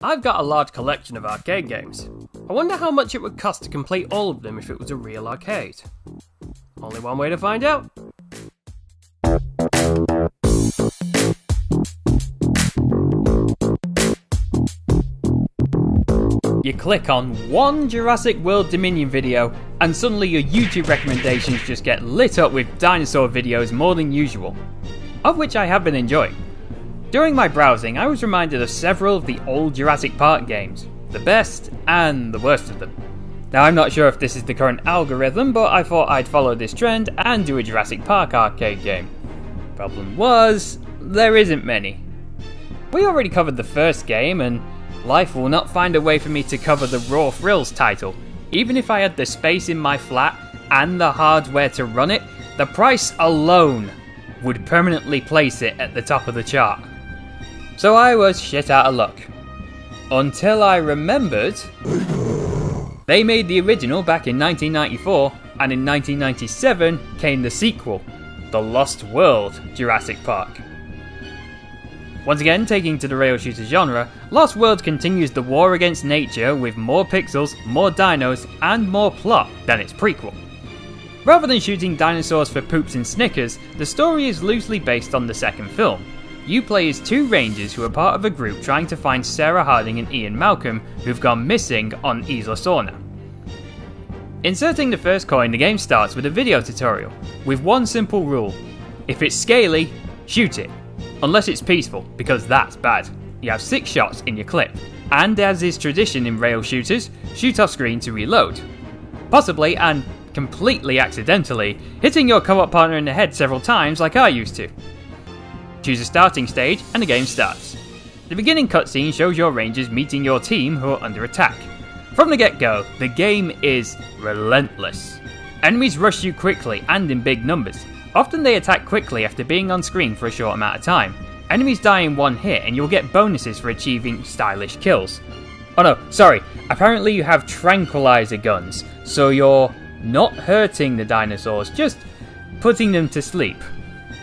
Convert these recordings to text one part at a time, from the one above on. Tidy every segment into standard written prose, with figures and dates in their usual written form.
I've got a large collection of arcade games. I wonder how much it would cost to complete all of them if it was a real arcade. Only one way to find out. You click on one Jurassic World Dominion video and suddenly your YouTube recommendations just get lit up with dinosaur videos more than usual, of which I have been enjoying. During my browsing, I was reminded of several of the old Jurassic Park games, the best and the worst of them. Now, I'm not sure if this is the current algorithm, but I thought I'd follow this trend and do a Jurassic Park arcade game. Problem was, there isn't many. We already covered the first game, and life will not find a way for me to cover the Raw Thrills title. Even if I had the space in my flat and the hardware to run it, the price alone would permanently place it at the top of the chart. So I was shit out of luck. Until I remembered they made the original back in 1994, and in 1997 came the sequel, The Lost World Jurassic Park. Once again, taking to the rail shooter genre, Lost World continues the war against nature with more pixels, more dinos, and more plot than its prequel. Rather than shooting dinosaurs for poops and Snickers, the story is loosely based on the second film. You play as two rangers who are part of a group trying to find Sarah Harding and Ian Malcolm, who've gone missing on Isla Sorna. Inserting the first coin, the game starts with a video tutorial, with one simple rule: if it's scaly, shoot it. Unless it's peaceful, because that's bad. You have 6 shots in your clip, and as is tradition in rail shooters, shoot off screen to reload. Possibly, and completely accidentally, hitting your co-op partner in the head several times like I used to. Choose a starting stage and the game starts. The beginning cutscene shows your rangers meeting your team who are under attack. From the get-go, the game is relentless. Enemies rush you quickly and in big numbers. Often they attack quickly after being on screen for a short amount of time. Enemies die in one hit and you'll get bonuses for achieving stylish kills. Oh no, sorry, apparently you have tranquilizer guns, so you're not hurting the dinosaurs, just putting them to sleep.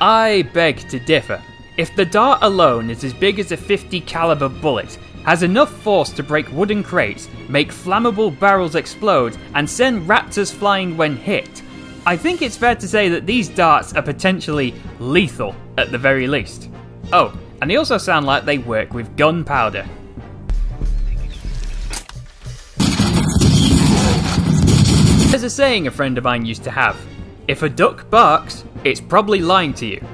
I beg to differ. If the dart alone is as big as a .50 caliber bullet, has enough force to break wooden crates, make flammable barrels explode, and send raptors flying when hit, I think it's fair to say that these darts are potentially lethal at the very least. Oh, and they also sound like they work with gunpowder. There's a saying a friend of mine used to have: if a duck barks, it's probably lying to you.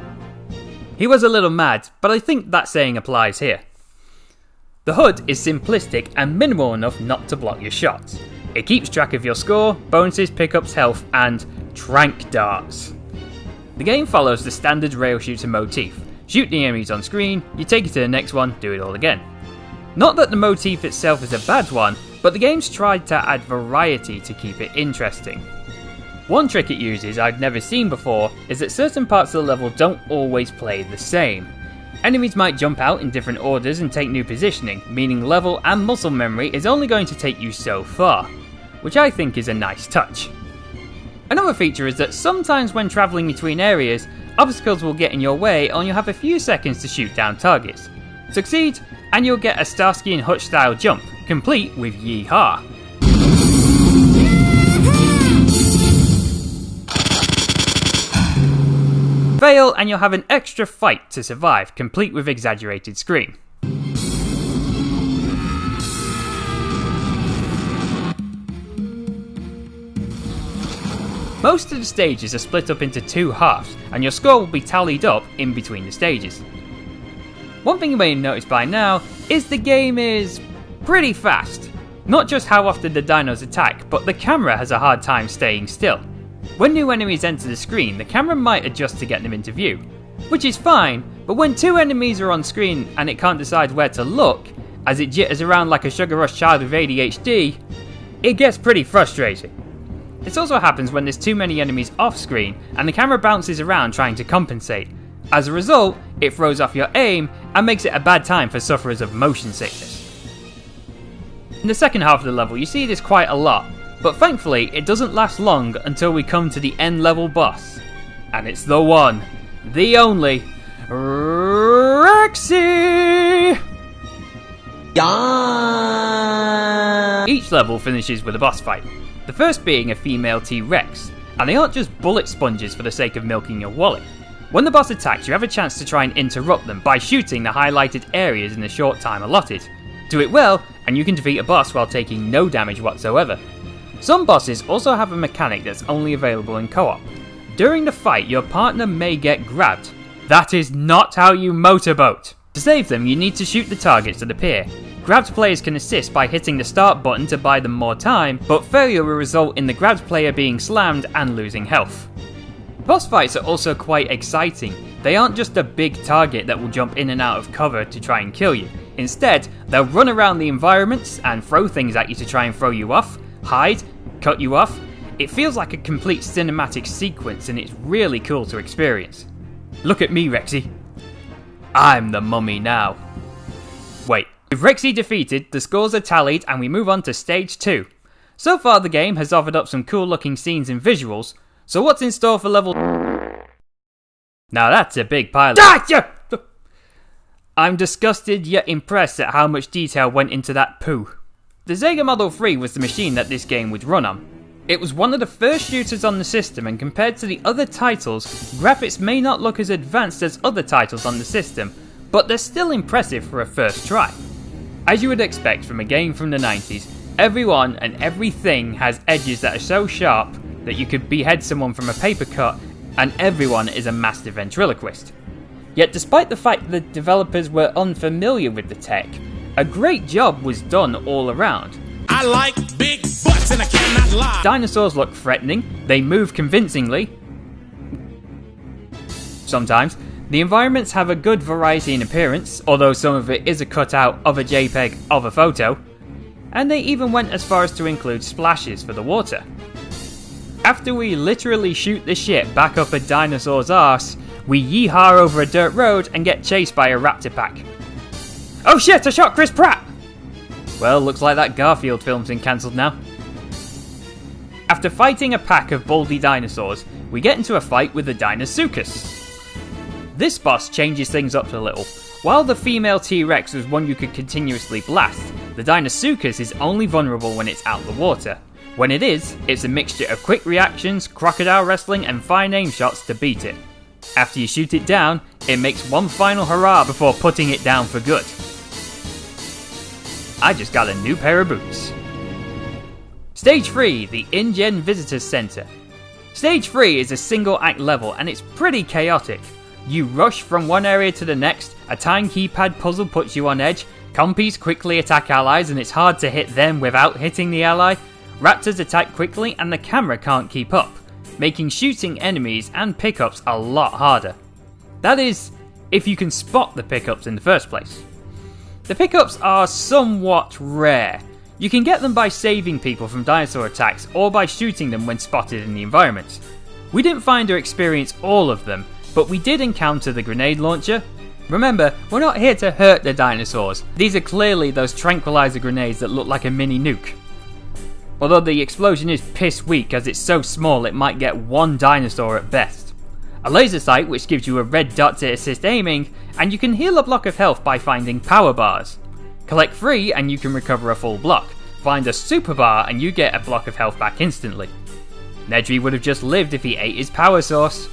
He was a little mad, but I think that saying applies here. The HUD is simplistic and minimal enough not to block your shots. It keeps track of your score, bonuses, pickups, health, and trank darts. The game follows the standard rail shooter motif. Shoot the enemies on screen, you take it to the next one, do it all again. Not that the motif itself is a bad one, but the game's tried to add variety to keep it interesting. One trick it uses I'd never seen before is that certain parts of the level don't always play the same. Enemies might jump out in different orders and take new positioning, meaning level and muscle memory is only going to take you so far, which I think is a nice touch. Another feature is that sometimes when travelling between areas, obstacles will get in your way and you'll have a few seconds to shoot down targets. Succeed, and you'll get a Starsky and Hutch style jump, complete with Yee-Haw. Fail and you'll have an extra fight to survive, complete with exaggerated scream. Most of the stages are split up into 2 halves, and your score will be tallied up in between the stages. One thing you may have noticed by now is the game is pretty fast. Not just how often the dinos attack, but the camera has a hard time staying still. When new enemies enter the screen, the camera might adjust to get them into view, which is fine, but when 2 enemies are on screen and it can't decide where to look, as it jitters around like a sugar rush child with ADHD, it gets pretty frustrating. This also happens when there's too many enemies off screen and the camera bounces around trying to compensate. As a result, it throws off your aim and makes it a bad time for sufferers of motion sickness. In the second half of the level you see this quite a lot, but thankfully it doesn't last long until we come to the end level boss. And it's the one, the only, Rexy! Each level finishes with a boss fight, the first being a female T-Rex, and they aren't just bullet sponges for the sake of milking your wallet. When the boss attacks, you have a chance to try and interrupt them by shooting the highlighted areas in the short time allotted. Do it well, and you can defeat a boss while taking no damage whatsoever. Some bosses also have a mechanic that's only available in co-op. During the fight, your partner may get grabbed. That is not how you motorboat! To save them, you need to shoot the targets that appear. Grabbed players can assist by hitting the start button to buy them more time, but failure will result in the grabbed player being slammed and losing health. Boss fights are also quite exciting. They aren't just a big target that will jump in and out of cover to try and kill you. Instead, they'll run around the environments and throw things at you to try and throw you off, hide, cut you off. It feels like a complete cinematic sequence and it's really cool to experience. Look at me, Rexy. I'm the mummy now. Wait, with Rexy defeated, the scores are tallied and we move on to stage 2. So far the game has offered up some cool looking scenes and visuals, so what's in store for level... Now that's a big pile of... I'm disgusted yet impressed at how much detail went into that poo. The Sega Model 3 was the machine that this game would run on. It was one of the first shooters on the system, and compared to the other titles, graphics may not look as advanced as other titles on the system, but they're still impressive for a first try. As you would expect from a game from the 90s, everyone and everything has edges that are so sharp that you could behead someone from a paper cut, and everyone is a master ventriloquist. Yet despite the fact that developers were unfamiliar with the tech, a great job was done all around. I like big butts and I cannot lie. Dinosaurs look threatening, they move convincingly. Sometimes. The environments have a good variety in appearance, although some of it is a cutout of a JPEG of a photo. And they even went as far as to include splashes for the water. After we literally shoot the shit back up a dinosaur's arse, we yeehaw over a dirt road and get chased by a raptor pack. Oh shit, I shot Chris Pratt! Well, looks like that Garfield film's been cancelled now. After fighting a pack of baldy dinosaurs, we get into a fight with the Deinosuchus. This boss changes things up a little. While the female T-Rex was one you could continuously blast, the Deinosuchus is only vulnerable when it's out of the water. When it is, it's a mixture of quick reactions, crocodile wrestling and fine aim shots to beat it. After you shoot it down, it makes one final hurrah before putting it down for good. I just got a new pair of boots. Stage 3, the InGen Visitors Center. Stage 3 is a single act level and it's pretty chaotic. You rush from one area to the next, a time keypad puzzle puts you on edge, compies quickly attack allies and it's hard to hit them without hitting the ally, raptors attack quickly and the camera can't keep up, making shooting enemies and pickups a lot harder. That is, if you can spot the pickups in the first place. The pickups are somewhat rare. You can get them by saving people from dinosaur attacks or by shooting them when spotted in the environment. We didn't find or experience all of them, but we did encounter the grenade launcher. Remember, we're not here to hurt the dinosaurs. These are clearly those tranquilizer grenades that look like a mini nuke. Although the explosion is piss weak as it's so small it might get one dinosaur at best. A laser sight which gives you a red dot to assist aiming, and you can heal a block of health by finding power bars. Collect 3 and you can recover a full block. Find a super bar and you get a block of health back instantly. Nedry would have just lived if he ate his power source.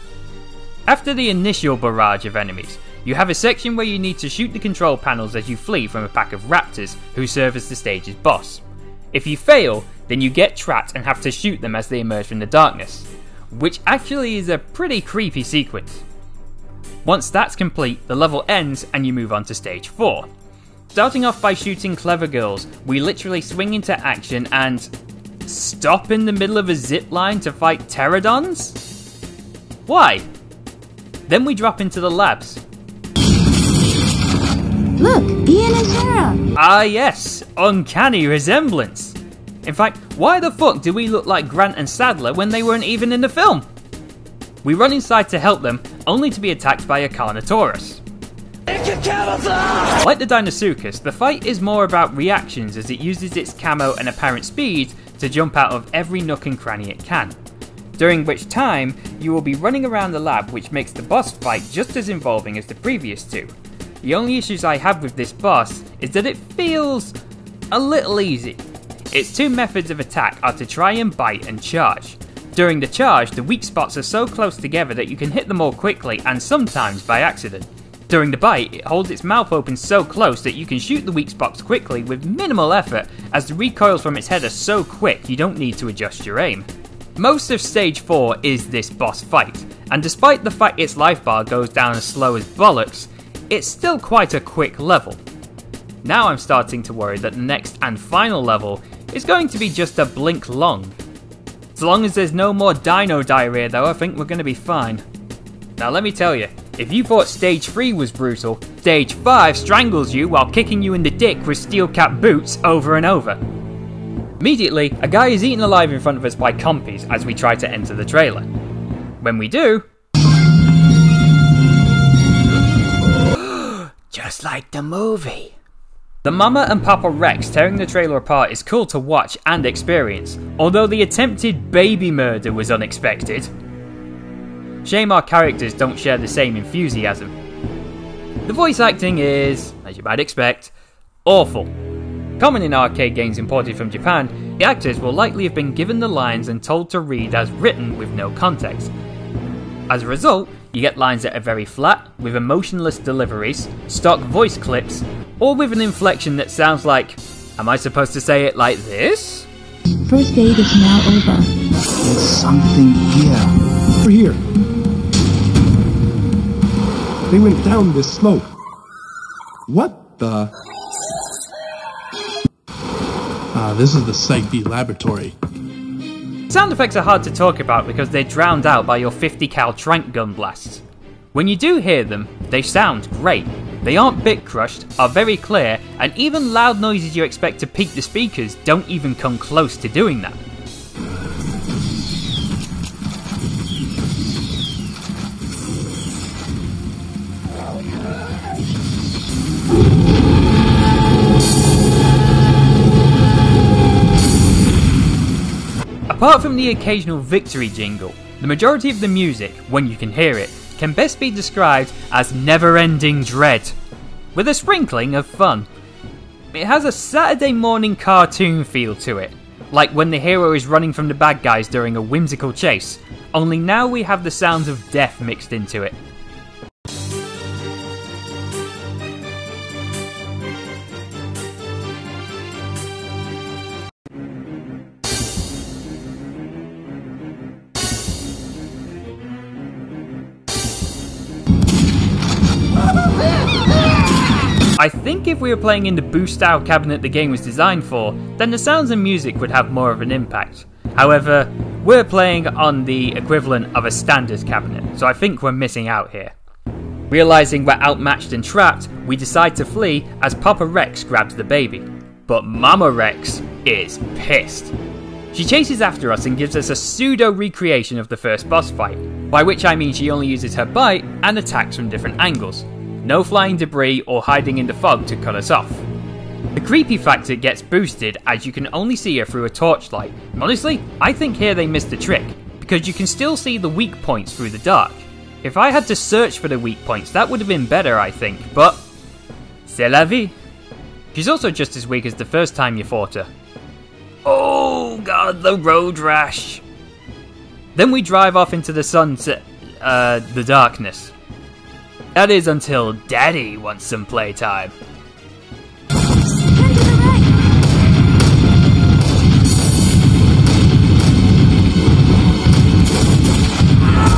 After the initial barrage of enemies, you have a section where you need to shoot the control panels as you flee from a pack of raptors who serve as the stage's boss. If you fail, then you get trapped and have to shoot them as they emerge from the darkness, which actually is a pretty creepy sequence. Once that's complete, the level ends and you move on to stage 4. Starting off by shooting clever girls, we literally swing into action and stop in the middle of a zip line to fight pterodons? Why? Then we drop into the labs. Look, Ian and Sarah! Ah yes, uncanny resemblance. In fact, why the fuck do we look like Grant and Sadler when they weren't even in the film? We run inside to help them, only to be attacked by a Carnotaurus. Like the Deinosuchus, the fight is more about reactions as it uses its camo and apparent speed to jump out of every nook and cranny it can. During which time, you will be running around the lab, which makes the boss fight just as involving as the previous two. The only issues I have with this boss is that it feels a little easy. Its two methods of attack are to try and bite and charge. During the charge, the weak spots are so close together that you can hit them all quickly and sometimes by accident. During the bite, it holds its mouth open so close that you can shoot the weak spots quickly with minimal effort, as the recoils from its head are so quick you don't need to adjust your aim. Most of stage 4 is this boss fight, and despite the fact its life bar goes down as slow as bollocks, it's still quite a quick level. Now I'm starting to worry that the next and final level is going to be just a blink long. As long as there's no more dino diarrhea though, I think we're going to be fine. Now let me tell you, if you thought stage 3 was brutal, stage 5 strangles you while kicking you in the dick with steel cap boots over and over. Immediately, a guy is eaten alive in front of us by compies as we try to enter the trailer. When we do... just like the movie. The Mama and Papa Rex tearing the trailer apart is cool to watch and experience, although the attempted baby murder was unexpected. Shame our characters don't share the same enthusiasm. The voice acting is, as you might expect, awful. Common in arcade games imported from Japan, the actors will likely have been given the lines and told to read as written with no context. As a result, you get lines that are very flat, with emotionless deliveries, stock voice clips, or with an inflection that sounds like, am I supposed to say it like this? First aid is now over. There's something here. Over here. They went down this slope. What the? This is the Psych B laboratory. Sound effects are hard to talk about because they're drowned out by your 50 cal trank gun blasts. When you do hear them, they sound great. They aren't bit crushed, are very clear, and even loud noises you expect to peak the speakers don't even come close to doing that. Apart from the occasional victory jingle, the majority of the music, when you can hear it, can best be described as never-ending dread, with a sprinkling of fun. It has a Saturday morning cartoon feel to it, like when the hero is running from the bad guys during a whimsical chase, only now we have the sounds of death mixed into it. I think if we were playing in the boost-style cabinet the game was designed for, then the sounds and music would have more of an impact. However, we're playing on the equivalent of a standard cabinet, so I think we're missing out here. Realising we're outmatched and trapped, we decide to flee as Papa Rex grabs the baby. But Mama Rex is pissed. She chases after us and gives us a pseudo-recreation of the first boss fight, by which I mean she only uses her bite and attacks from different angles. No flying debris or hiding in the fog to cut us off. The creepy factor gets boosted as you can only see her through a torchlight. Honestly, I think here they missed the trick, because you can still see the weak points through the dark. If I had to search for the weak points, that would have been better, I think, but c'est la vie. She's also just as weak as the first time you fought her. Oh god, the road rash! Then we drive off into the sunset, the darkness. That is until Daddy wants some playtime.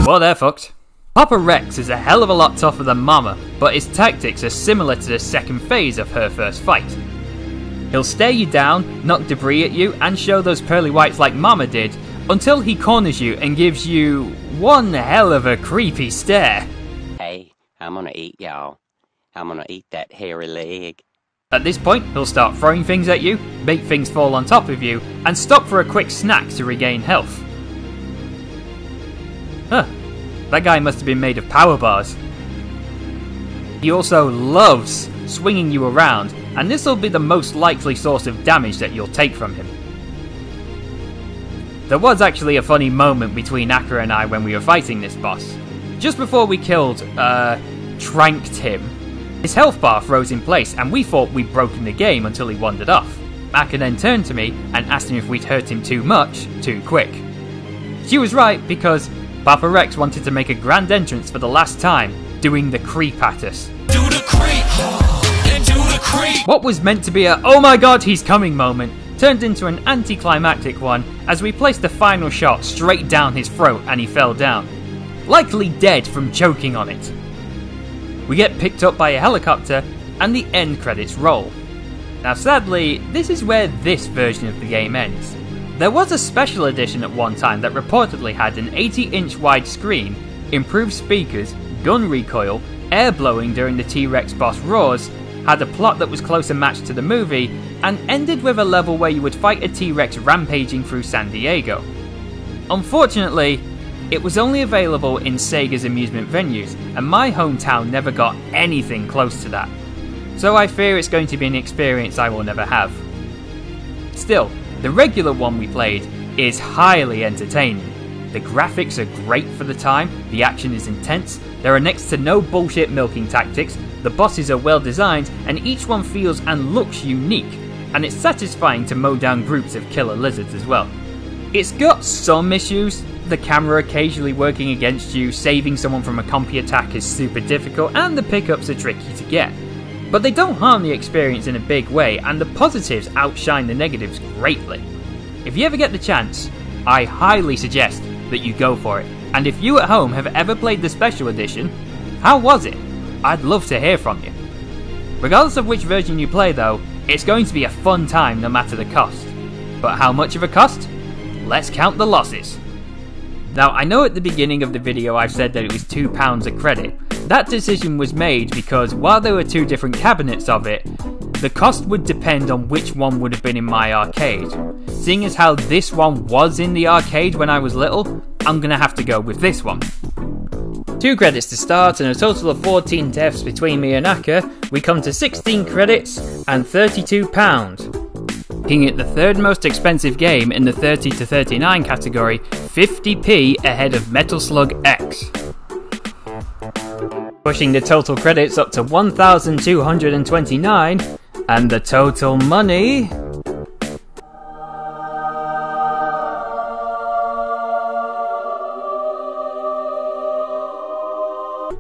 Well, they're fucked. Papa Rex is a hell of a lot tougher than Mama, but his tactics are similar to the second phase of her first fight. He'll stare you down, knock debris at you, and show those pearly whites like Mama did, until he corners you and gives you one hell of a creepy stare. Hey, I'm gonna eat y'all. I'm gonna eat that hairy leg. At this point, he'll start throwing things at you, make things fall on top of you, and stop for a quick snack to regain health. Huh, that guy must have been made of power bars. He also loves swinging you around, and this will be the most likely source of damage that you'll take from him. There was actually a funny moment between Akira and I when we were fighting this boss. Just before we tranked him, His health bar froze in place and we thought we'd broken the game until he wandered off. Aka then turned to me and asked him if we'd hurt him too much, too quick. She was right, because Papa Rex wanted to make a grand entrance for the last time, doing the creep at us. Do the creep, and do the creep. What was meant to be a "oh my god, he's coming" moment turned into an anticlimactic one as we placed the final shot straight down his throat and he fell down, likely dead from choking on it. We get picked up by a helicopter and the end credits roll. Now sadly, this is where this version of the game ends. There was a special edition at one time that reportedly had an 80-inch wide screen, improved speakers, gun recoil, air blowing during the T-Rex boss roars, had a plot that was closer matched to the movie, and ended with a level where you would fight a T-Rex rampaging through San Diego. Unfortunately, it was only available in Sega's amusement venues, and my hometown never got anything close to that. So I fear it's going to be an experience I will never have. Still, the regular one we played is highly entertaining. The graphics are great for the time, the action is intense, there are next to no bullshit milking tactics, the bosses are well designed, and each one feels and looks unique, and it's satisfying to mow down groups of killer lizards as well. It's got some issues. The camera occasionally working against you, saving someone from a compy attack is super difficult, and the pickups are tricky to get. But they don't harm the experience in a big way, and the positives outshine the negatives greatly. If you ever get the chance, I highly suggest that you go for it. And if you at home have ever played the special edition, how was it? I'd love to hear from you. Regardless of which version you play though, it's going to be a fun time no matter the cost. But how much of a cost? Let's count the losses. Now I know at the beginning of the video I've said that it was £2 a credit. That decision was made because while there were two different cabinets of it, the cost would depend on which one would have been in my arcade. Seeing as how this one was in the arcade when I was little, I'm gonna have to go with this one. 2 credits to start and a total of 14 deaths between me and Aka, we come to 16 credits and £32. Making it the third most expensive game in the 30 to 39 category, 50p ahead of Metal Slug X. Pushing the total credits up to 1,229, and the total money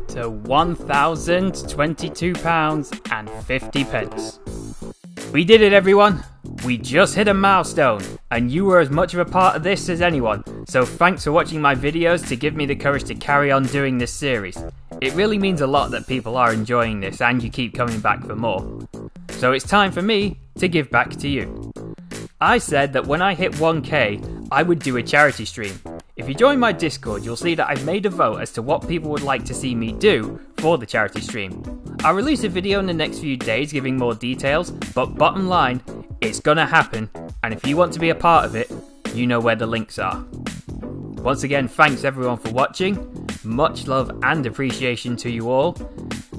to £1,022.50. We did it, everyone! We just hit a milestone, and you were as much of a part of this as anyone, so thanks for watching my videos to give me the courage to carry on doing this series. It really means a lot that people are enjoying this and you keep coming back for more. So it's time for me to give back to you. I said that when I hit 1k, I would do a charity stream. If you join my Discord, you'll see that I've made a vote as to what people would like to see me do for the charity stream. I'll release a video in the next few days giving more details, but bottom line, it's gonna happen, and if you want to be a part of it, you know where the links are. Once again, thanks everyone for watching, much love and appreciation to you all,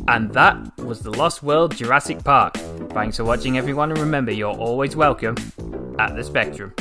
and that was The Lost World Jurassic Park. Thanks for watching everyone, and remember you're always welcome at the Spectrum.